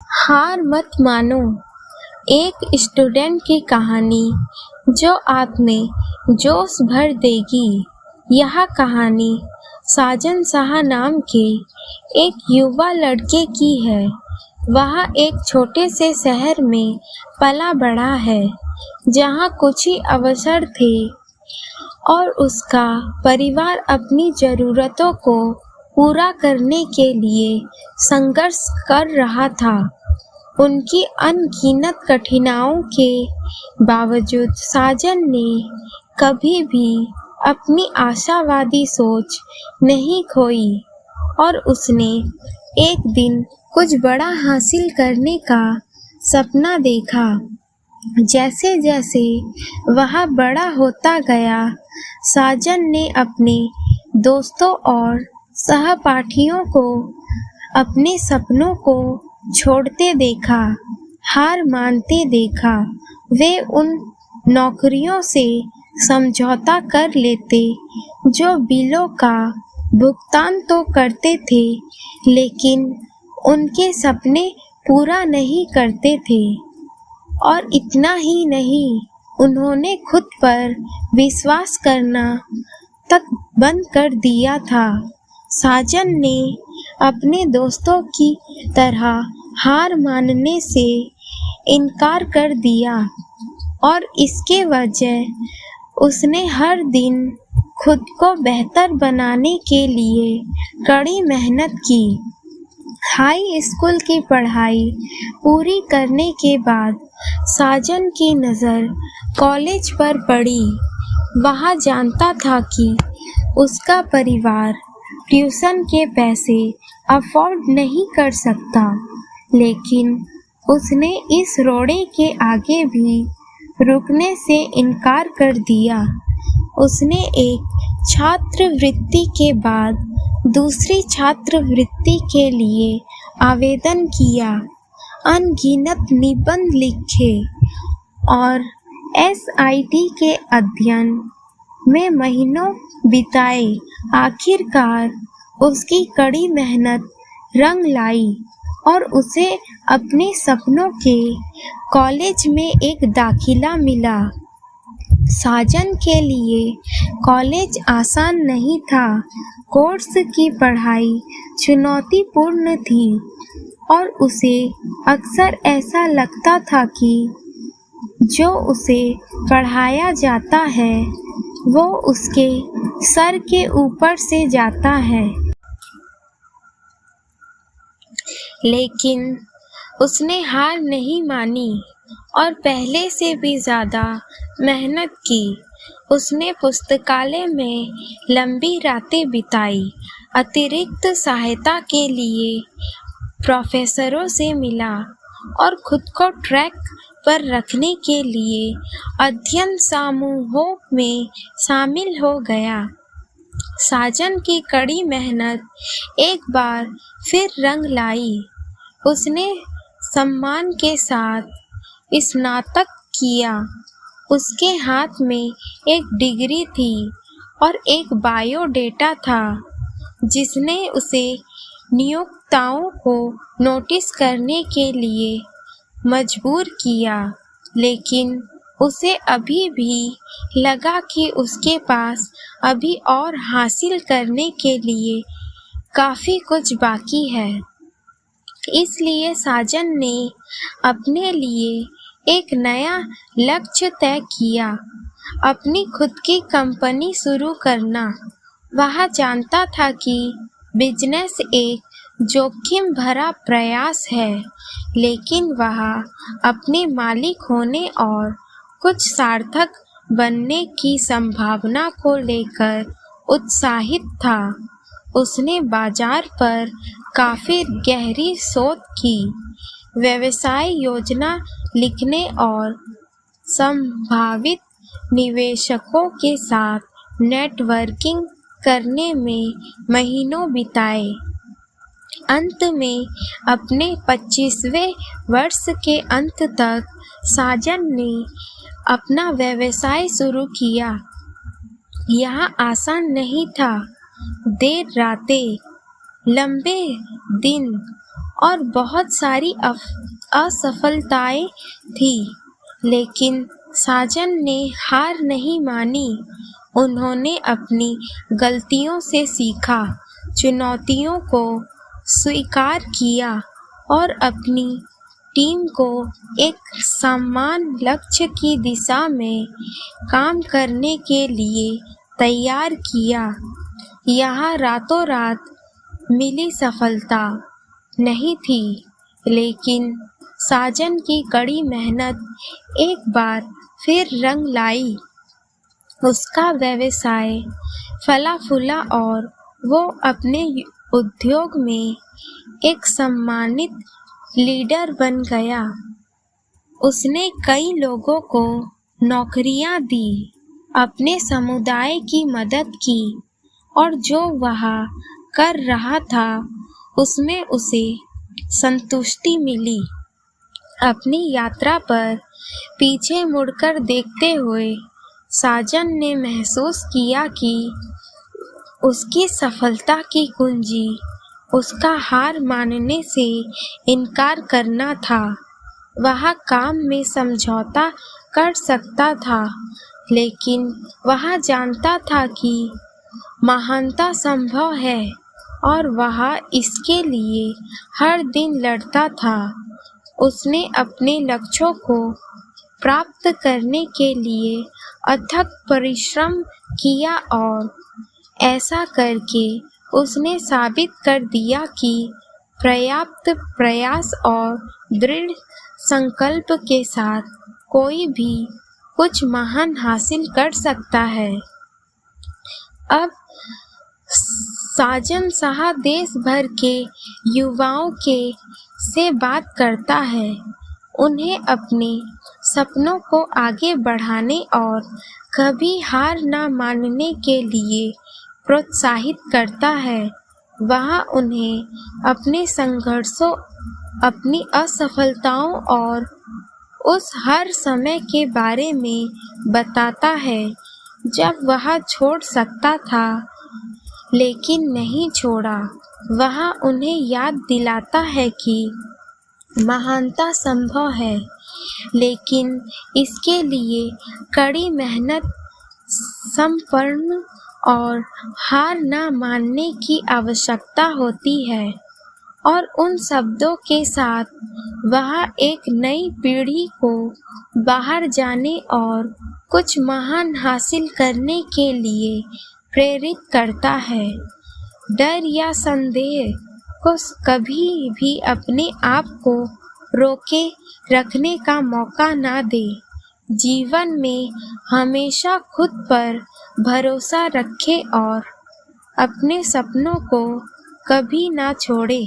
हार मत मानो। एक स्टूडेंट की कहानी जो आप में जोश भर देगी। यह कहानी साजन शाह नाम के एक युवा लड़के की है। वह एक छोटे से शहर में पला बड़ा है, जहाँ कुछ ही अवसर थे और उसका परिवार अपनी ज़रूरतों को पूरा करने के लिए संघर्ष कर रहा था। उनकी अनगिनत कठिनाइयों के बावजूद साजन ने कभी भी अपनी आशावादी सोच नहीं खोई और उसने एक दिन कुछ बड़ा हासिल करने का सपना देखा। जैसे जैसे वह बड़ा होता गया, साजन ने अपने दोस्तों और सहपाठियों को अपने सपनों को छोड़ते देखा, हार मानते देखा। वे उन नौकरियों से समझौता कर लेते जो बिलों का भुगतान तो करते थे, लेकिन उनके सपने पूरा नहीं करते थे। और इतना ही नहीं, उन्होंने खुद पर विश्वास करना तक बंद कर दिया था। साजन ने अपने दोस्तों की तरह हार मानने से इनकार कर दिया और इसके वजह उसने हर दिन खुद को बेहतर बनाने के लिए कड़ी मेहनत की। हाई स्कूल की पढ़ाई पूरी करने के बाद साजन की नज़र कॉलेज पर पड़ी। वह जानता था कि उसका परिवार ट्यूशन के पैसे अफोर्ड नहीं कर सकता, लेकिन उसने इस रोड़े के आगे भी रुकने से इनकार कर दिया। उसने एक छात्रवृत्ति के बाद दूसरी छात्रवृत्ति के लिए आवेदन किया, अनगिनत निबंध लिखे और SIT के अध्ययन में महीनों बिताए। आखिरकार उसकी कड़ी मेहनत रंग लाई और उसे अपने सपनों के कॉलेज में एक दाखिला मिला। साजन के लिए कॉलेज आसान नहीं था। कोर्स की पढ़ाई चुनौतीपूर्ण थी और उसे अक्सर ऐसा लगता था कि जो उसे पढ़ाया जाता है वो उसके सर के ऊपर से जाता है। लेकिन उसने हार नहीं मानी और पहले से भी ज़्यादा मेहनत की। उसने पुस्तकालय में लंबी रातें बिताई, अतिरिक्त सहायता के लिए प्रोफेसरों से मिला और खुद को ट्रैक पर रखने के लिए अध्ययन समूहों में शामिल हो गया। साजन की कड़ी मेहनत एक बार फिर रंग लाई। उसने सम्मान के साथ स्नातक किया। उसके हाथ में एक डिग्री थी और एक बायोडेटा था, जिसने उसे नियोक्ताओं को नोटिस करने के लिए मजबूर किया। लेकिन उसे अभी भी लगा कि उसके पास अभी और हासिल करने के लिए काफ़ी कुछ बाकी है। इसलिए साजन ने अपने लिए एक नया लक्ष्य तय किया, अपनी खुद की कंपनी शुरू करना। वह जानता था कि बिजनेस एक जोखिम भरा प्रयास है, लेकिन वह अपने मालिक होने और कुछ सार्थक बनने की संभावना को लेकर उत्साहित था। उसने बाजार पर काफ़ी गहरी शोध की, व्यवसाय योजना लिखने और संभावित निवेशकों के साथ नेटवर्किंग करने में महीनों बिताए। अंत में अपने 25वें वर्ष के अंत तक साजन ने अपना व्यवसाय शुरू किया। यह आसान नहीं था। देर रातें, लंबे दिन और बहुत सारी असफलताएं थी, लेकिन साजन ने हार नहीं मानी। उन्होंने अपनी गलतियों से सीखा, चुनौतियों को स्वीकार किया और अपनी टीम को एक समान लक्ष्य की दिशा में काम करने के लिए तैयार किया। यह रातों रात मिली सफलता नहीं थी, लेकिन साजन की कड़ी मेहनत एक बार फिर रंग लाई। उसका व्यवसाय फला फूला और वो अपने उद्योग में एक सम्मानित लीडर बन गया। उसने कई लोगों को नौकरियां दी, अपने समुदाय की मदद की और जो वह कर रहा था उसमें उसे संतुष्टि मिली। अपनी यात्रा पर पीछे मुड़कर देखते हुए साजन ने महसूस किया कि उसकी सफलता की कुंजी उसका हार मानने से इनकार करना था। वह काम में समझौता कर सकता था, लेकिन वह जानता था कि महानता संभव है और वह इसके लिए हर दिन लड़ता था। उसने अपने लक्ष्यों को प्राप्त करने के लिए अथक परिश्रम किया और ऐसा करके उसने साबित कर दिया कि पर्याप्त प्रयास और दृढ़ संकल्प के साथ कोई भी कुछ महान हासिल कर सकता है। अब साजन शाह देश भर के युवाओं से बात करता है, उन्हें अपने सपनों को आगे बढ़ाने और कभी हार न मानने के लिए प्रोत्साहित करता है। वह उन्हें अपने संघर्षों, अपनी असफलताओं और उस हर समय के बारे में बताता है जब वह छोड़ सकता था लेकिन नहीं छोड़ा। वह उन्हें याद दिलाता है कि महानता संभव है, लेकिन इसके लिए कड़ी मेहनत, समर्पण और हार न मानने की आवश्यकता होती है। और उन शब्दों के साथ वह एक नई पीढ़ी को बाहर जाने और कुछ महान हासिल करने के लिए प्रेरित करता है। डर या संदेह को कभी भी अपने आप को रोके रखने का मौका ना दे। जीवन में हमेशा खुद पर भरोसा रखे और अपने सपनों को कभी ना छोड़े।